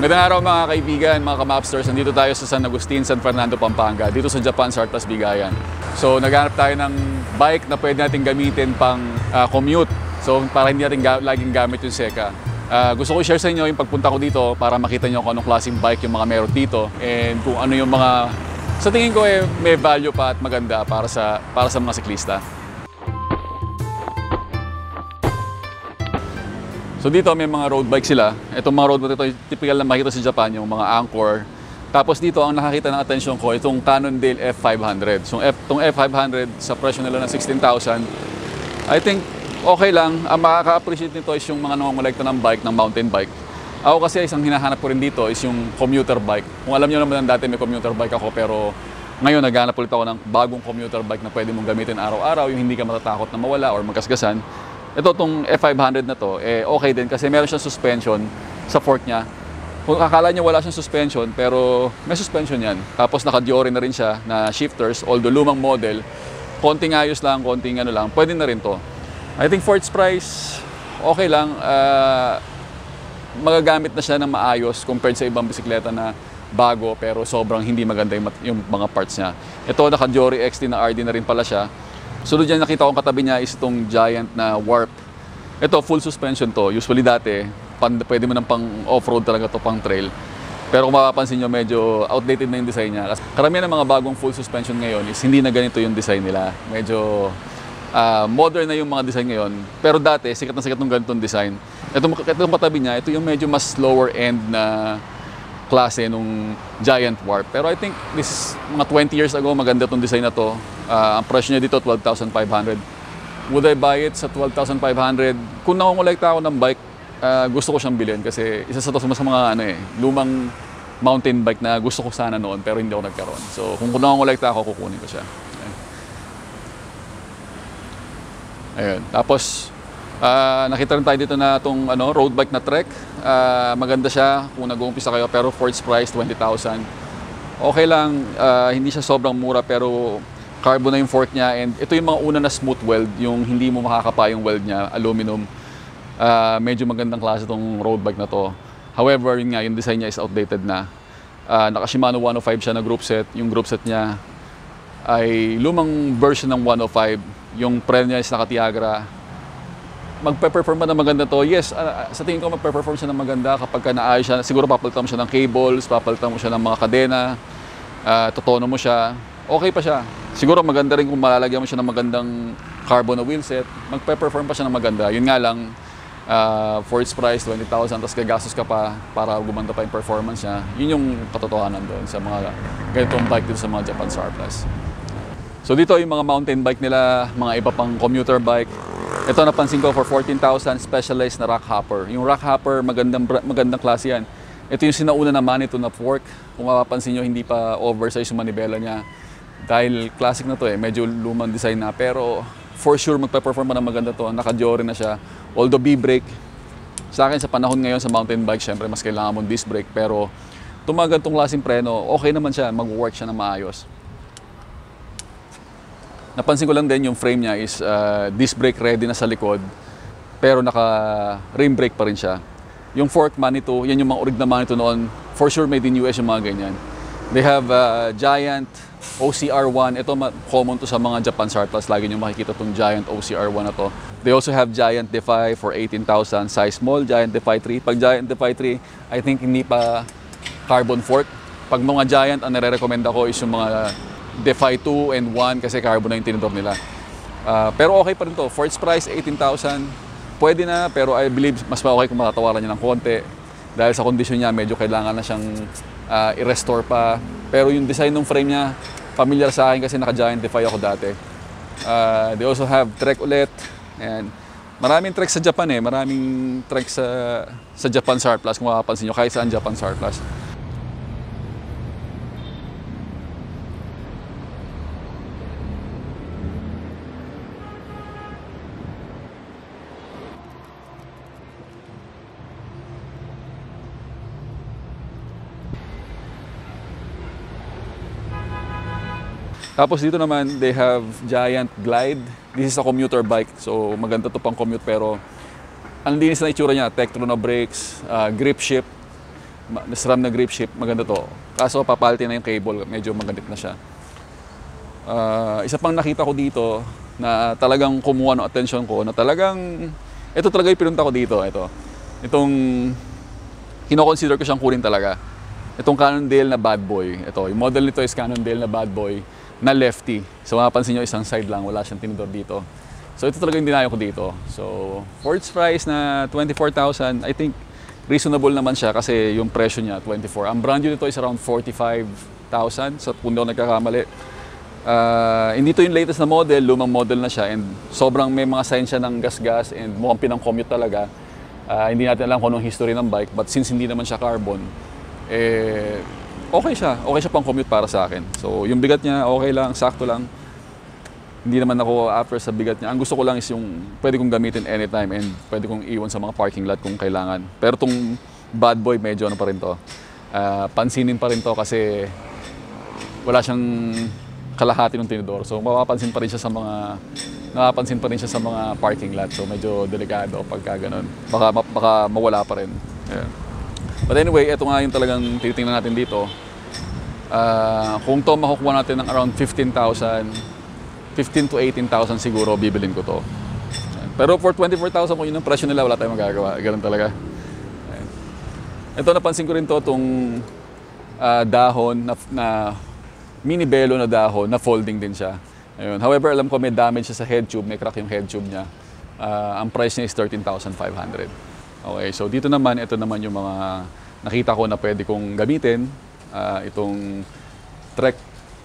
Magandang araw mga kaibigan, mga ka-Mapsters. Nandito tayo sa San Agustin, San Fernando, Pampanga, dito sa Japan Surplus Bigayan. So naghanap tayo ng bike na pwede natin gamitin pang commute. So para hindi natin laging gamit yung Seka. Gusto ko i-share sa inyo yung pagpunta ko dito para makita nyo kung anong klaseng bike yung mga meron dito and kung ano yung mga sa tingin ko may value pa at maganda para sa mga siklista. So dito may mga road bike sila. Itong mga road bike ito, typical na makita sa Japan, yung mga Angkor. Tapos dito ang nakakita ng atensyon ko, itong Cannondale F500. So itong F500 sa presyo nila ng 16,000, I think okay lang. Ang makaka-appreciate nito is yung mga nangongolekta ng bike, ng mountain bike. Ako kasi isang hinahanap ko rin dito is yung commuter bike. Kung alam niyo naman dati may commuter bike ako, pero ngayon naghanap ulit ako ng bagong commuter bike na pwede mong gamitin araw-araw, yung hindi ka matatakot na mawala or magkasgasan. Ito tong F500 na to, okay din kasi meron siyang suspension sa fork niya. Kung akala niyo wala siyang suspension, pero may suspension yan. Tapos naka-Diore na rin siya na shifters, although lumang model. Konting ayos lang, konting ano lang, pwede na rin to. I think for its price, okay lang. Magagamit na siya ng maayos compared sa ibang bisikleta na bago pero sobrang hindi maganda yung mga parts niya. Ito naka-Diore XT na RD na rin pala siya. Sunod dyan nakita kong katabi niya is itong Giant na Warp. Ito full suspension to. Usually dati, pwede mo nang pang off-road talaga to, pang trail. Pero kung mapapansin nyo, medyo outdated na yung design niya. Karamihan ng mga bagong full suspension ngayon is hindi na ganito yung design nila. Medyo modern na yung mga design ngayon. Pero dati, sikat na sikat ng ganitong design. Itong katabi niya, ito yung medyo mas lower end na klase nung Giant Warp. Pero I think this is mga 20 years ago, maganda itong design na to. Ang presyo niya dito, 12,500. Would I buy it sa 12,500? Kung nakongolekta ako ng bike, gusto ko siyang bilhin kasi isa sa mga lumang mountain bike na gusto ko sana noon pero hindi ako nagkaroon. So kung nakongolekta ako, kukunin ko siya. Ayun. Tapos, nakita rin tayo dito na itong road bike na Trek. Maganda siya kung nag-uumpisa kayo pero for its price, 20,000. Okay lang, hindi siya sobrang mura pero carbon na yung fork niya and ito yung mga una na smooth weld, yung hindi mo makakapa yung weld niya, aluminum. Medyo magandang klase itong road bike na to. However, yun nga, yung design niya is outdated na. Naka Shimano 105 siya na group set. Yung group set niya ay lumang version ng 105. Yung preno niya is naka-Tiagra. Magpe-perform ba na maganda to? Yes, sa tingin ko magpe-perform siya ng maganda kapag naayos siya. Siguro papalitan mo siya ng cables, papalitan mo siya ng mga kadena, totono mo siya. Okay pa siya. Siguro maganda rin kung malalagyan mo siya ng magandang carbon na wheelset. Magpe-perform pa siya ng maganda. Yun nga lang, for its price, 20,000, tapos gagastos ka pa para gumanda pa yung performance niya. Yun yung katotohanan doon sa mga ganitong bike dito sa mga Japan Surplus. So dito yung mga mountain bike nila, mga iba pang commuter bike. Ito napansin ko for 14,000, specialized na rock hopper. Yung rock hopper, magandang klase yan. Ito yung sinauna naman ito na fork. Kung mapapansin nyo, hindi pa oversize yung manibela niya. Dahil classic na to medyo lumang design na. Pero for sure magpe-perform na maganda to. Naka-Diore na siya. Although B-brake, sa akin sa panahon ngayon sa mountain bike, syempre mas kailangan mong disc brake. Pero tumagal tong klaseng preno, okay naman siya. Mag-work siya na maayos. Napansin ko lang din yung frame niya is disc brake ready na sa likod. Pero naka-rim brake pa rin siya. Yung fork Manitou, yan yung mga orig na Manitou noon. For sure made in US yung mga ganyan. They have Giant OCR1. Ito common to sa mga Japan Surplus. Lagi nyo makikita itong Giant OCR1 na to. They also have Giant Defy for 18,000. Size small, Giant Defy 3. Pag Giant Defy 3, I think hindi pa carbon fork. Pag mga Giant, ang nare-recommend ako is yung mga Defy 2 and 1 kasi carbon na yung tinidor nila. Pero okay pa rin to. For its price, 18,000. Pwede na, pero I believe mas okay kung matatawaran niya ng konti. Dahil sa kondisyon niya, medyo kailangan na siyang i-restore pa. Pero yung design ng frame niya, familiar sa akin kasi naka-Giant Defy ako dati. They also have Trek ulit. And maraming Trek sa Japan Maraming Trek sa Japan Surplus kung makapansin nyo, kahit saan Japan Surplus. Tapos dito naman, they have Giant Glide. This is a commuter bike. So maganda to pang commute pero ang linis na itsura niya. Tektronix brakes, grip shift. SRAM na grip ship, maganda to. Kaso papalitin na yung cable, medyo magandit na siya. Isa pang nakita ko dito na talagang kumuha ng attention ko, na talagang, ito talaga yung pinunta ko dito, itong, kino-consider ko siyang kunin talaga. Itong Cannondale na Bad Boy. Ito, yung model nito is Cannondale na Bad Boy na lefty. So mapapansin nyo, isang side lang, wala siyang tinidor dito. So ito talaga yung dinayo ko dito. So for its price na 24,000, I think reasonable naman siya kasi yung presyo niya 24. Ang brand new nito is around 45,000. So kung di ako nagkakamali. Hindi to yung latest na model, lumang model na siya, and sobrang may mga sign siya ng gas-gas and mukhang pinang-commute talaga. Hindi natin alam kung anong history ng bike, but since hindi naman siya carbon, okay siya pang commute para sa akin. So yung bigat niya okay lang, sakto lang. Hindi naman ako after sa bigat niya. Ang gusto ko lang is yung pwede kong gamitin anytime and pwede kong iwan sa mga parking lot kung kailangan. Pero tong Bad Boy medyo ano pa rin to. Pansinin pa rin to kasi wala siyang kalahati ng tinidor. So mapapansin pa rin siya sa mga parking lot. So medyo delikado pagka ganun. Baka mawala pa rin. Yeah. But anyway, ito nga yung talagang titingnan natin dito. Kung to makukuha natin ng around 15 to 18,000 siguro, bibilin ko to. Pero for 24,000, kung yun ang presyo nila, wala tayong magagawa. Ganun talaga. Ito, napansin ko rin to, itong dahon na mini belo na dahon, na folding din siya. Ayun. However, alam ko may damage siya sa head tube, may crack yung head tube niya. Ang price niya is 13,500. Okay, so dito naman, ito naman yung mga nakita ko na pwede kong gamitin. Itong Trek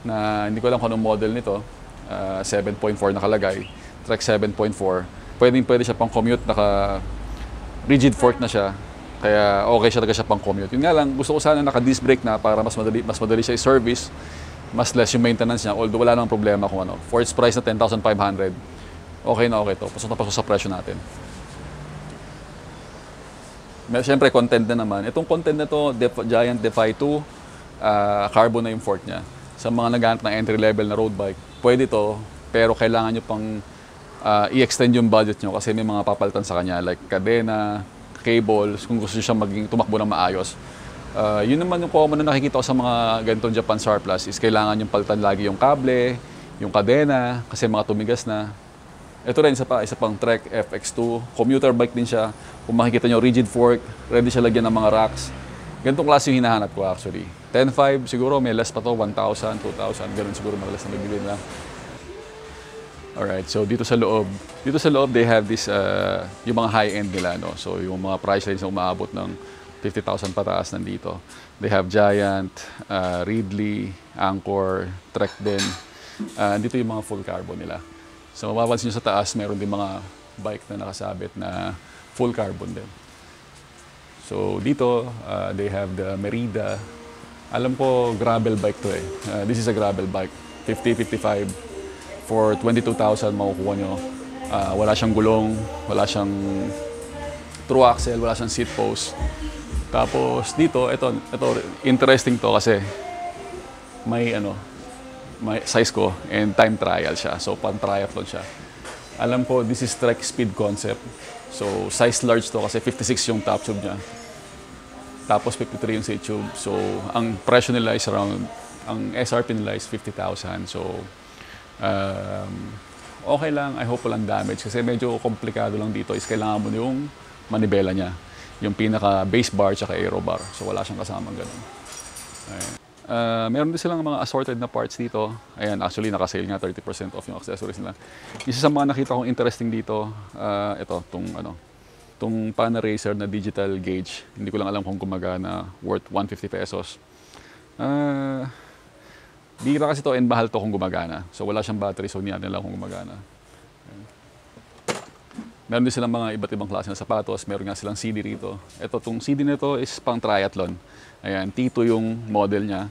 na hindi ko alam kung anong model nito. 7.4 nakalagay. Trek 7.4. Pwede siya pang commute, naka rigid fork na siya. Kaya okay siya talaga siya pang commute. Yun nga lang, gusto ko sana naka-disc brake na para mas madali siya i-service. Mas less yung maintenance niya. Although wala namang problema kung ano. For its price na 10,500, okay na okay to. Pasok na pasok sa presyo natin. Siyempre, content na naman. Itong content na to, Giant Defy 2, carbon na yung fork niya. Sa mga naghahanap ng entry-level na road bike, pwede to, pero kailangan nyo pang i-extend yung budget nyo kasi may mga papalitan sa kanya, like kadena, cables, kung gusto nyo siyang tumakbo ng maayos. Yun naman yung common na nakikita ko sa mga ganitong Japan surplus is kailangan yung palitan lagi yung kable, yung kadena, kasi mga tumigas na. Ito rin, isa pang Trek FX2. Commuter bike din siya. Kung makikita nyo, rigid fork. Ready siya lagyan ng mga racks. Ganitong klase yung hinahanap ko actually. 10.5 siguro, may less pa to. 1,000, 2,000. Ganun siguro madalas na magbibili na. Alright, so dito sa loob they have this, yung mga high-end nila. No? So yung mga price lines na umaabot ng 50,000 pataas nandito. They have Giant, Ridley, Anchor, Trek din. Dito yung mga full carbon nila. So mapapansin nyo sa taas, meron din mga bike na nakasabit na full carbon din. So dito, they have the Merida. Alam ko, gravel bike to eh. This is a gravel bike. 50-55 for 22,000 makukuha nyo. Wala siyang gulong, wala siyang true axle, wala siyang seat post. Tapos dito, ito interesting to kasi may size ko and time trial siya. So pan triathlon siya. Alam ko this is Trek Speed Concept. So size large to kasi 56 yung top tube niya. Tapos 53 yung seat tube. So ang presyo nila is around, ang SRP nila is 50,000. So okay lang. I hope walang damage kasi medyo komplikado lang dito is kailangan mo yung manibela niya. Yung pinaka base bar tsaka aero bar. So wala siyang kasamang ganun. Ayan. Meron din silang mga assorted na parts dito. Ayan, actually naka-sale nga 30% off yung accessories nila. Isa sa mga nakita kong interesting dito, tong Panaracer na digital gauge. Hindi ko lang alam kung gumagana, worth 150 pesos. Bira kasi to and mahal to kung gumagana. So wala siyang battery, so hindi natin alam kung gumagana. Ayan. Meron din silang mga iba't ibang klase ng sapatos. Meron nga silang CD rito. Ito, tong CD nito is pang triathlon. Ayan, T2 yung model niya.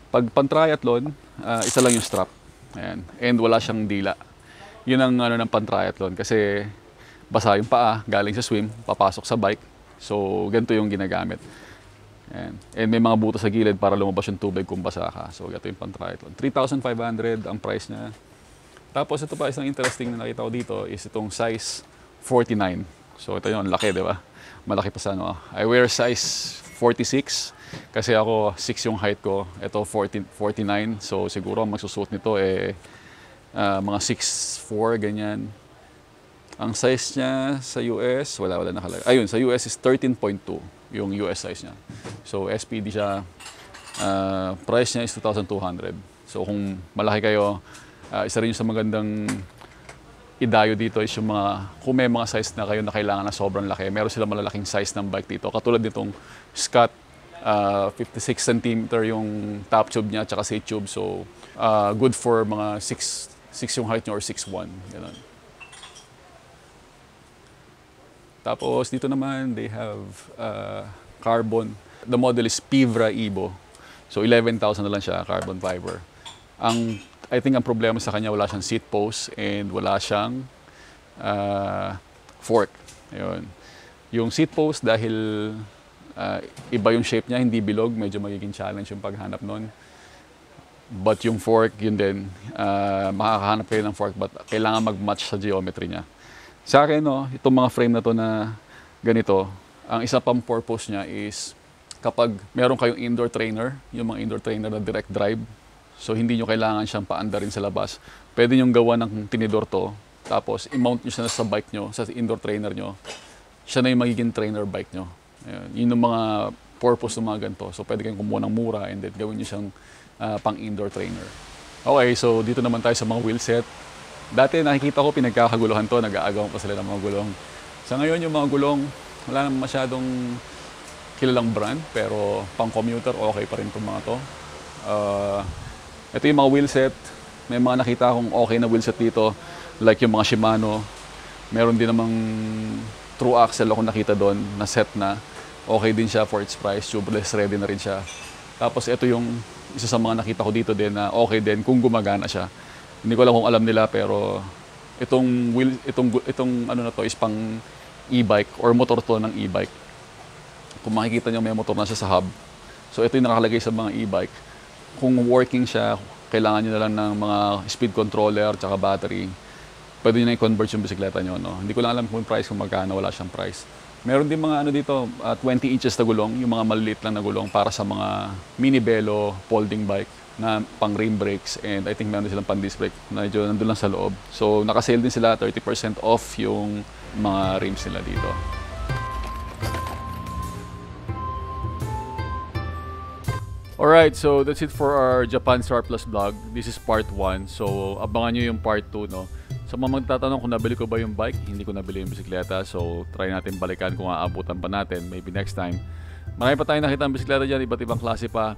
Pag pan-triathlon, isa lang yung strap. Ayan. And wala siyang dila. Yun ang ng pan-triathlon kasi basa yung paa, galing sa swim, papasok sa bike. So, ganito yung ginagamit. Ayan. And may mga butas sa gilid para lumabas yung tubig kung basa ka. So, ito yung pan-triathlon. 3,500 ang price niya. Tapos, ito pa isang interesting na nakita ko dito is itong size 49. So, ito yung laki, di ba? malaki pa sa ano. I wear size 46 kasi ako 6 yung height ko. Ito 49. So siguro ang magsusuot nito mga 6'4", ganyan. Ang size niya sa US, wala nakalagay. Ayun, sa US is 13.2 yung US size niya. So SPD siya, price niya is 2,200. So kung malaki kayo, isa rin yung sa magandang idayo dito is yung kung may mga size na kayo na kailangan na sobrang laki, meron sila malalaking size ng bike dito. Katulad nitong Scott, 56 cm yung top tube niya, tsaka seat tube. So good for mga 6 yung height niya or 6'1", ganun. Tapos dito naman, they have carbon. The model is Pivra Evo. So 11,000 na lang siya, carbon fiber. I think ang problema sa kanya, wala siyang seat post and wala siyang fork. Ayun. Yung seat post, dahil iba yung shape niya, hindi bilog, medyo magiging challenge yung paghanap nun. But yung fork, yun din, makakahanap kayo ng fork, but kailangan mag-match sa geometry niya. Sa akin, no, itong mga frame na to na ganito, ang isa pang purpose niya is kapag meron kayong indoor trainer, yung mga indoor trainer na direct drive, so hindi nyo kailangan siyang paandarin sa labas. Pwede nyo gawa ng tinidor to, tapos i-mount nyo siya sa bike nyo, sa indoor trainer nyo. Siya na yung magiging trainer bike nyo. Ayun, yun yung mga purpose ng mga ganito. So pwede kayong kumuha ng mura and then gawin nyo siyang pang indoor trainer. Okay, so dito naman tayo sa mga wheel set. Dati nakikita ko pinagkakaguluhan to, nag-aagawan pa sila ng mga gulong. Sa ngayon yung mga gulong, wala naman masyadong kilalang brand, pero pang commuter okay pa rin itong mga to. Ito yung mga wheel set. May mga nakita akong okay na wheel set dito, like yung mga Shimano. Meron din namang true axle ako nakita doon na set na. Okay din siya for its price, tubeless ready na rin siya. Tapos ito yung isa sa mga nakita ko dito din na okay din kung gumagana siya. Hindi ko alam kung alam nila, pero itong ano na to is pang e-bike or motor to ng e-bike. Kung makikita nyo, may motor na siya sa hub. So ito yung nakakalagay sa mga e-bike. Kung working siya, kailangan nyo na lang ng mga speed controller tsaka battery. Pwede nyo na i-convert yung bisikleta nyo. No? Hindi ko lang alam kung price, kung magkano, wala siyang price. Meron din mga ano dito, 20 inches na gulong, yung mga maliliit lang na gulong para sa mga mini velo, folding bike na pang rim brakes, and I think meron silang pang disc brake na medyo nandun lang sa loob. So naka-sale din sila, 30% off yung mga rims nila dito. Alright, so that's it for our Japan Star Plus vlog. This is part 1. So abangan nyo yung part 2, no? Sa mga magtatanong kung nabili ko ba yung bike, hindi ko nabili yung bisikleta. So try natin balikan kung aabutan pa natin, maybe next time. Marami pa tayong nakita ng bisikleta dyan, iba't ibang klase pa.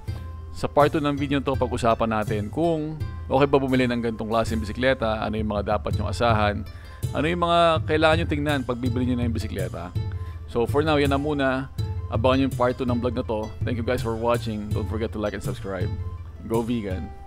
Sa part 2 ng video to, pag-usapan natin kung okay ba bumili ng ganitong klaseng bisikleta, ano yung mga dapat nyong asahan, ano yung mga kailangan nyo tingnan pag bibili nyo na yung bisikleta. So for now, yan na muna. Abangan nyo yung part 2 ng vlog na to. Thank you guys for watching. Don't forget to like and subscribe. Go vegan!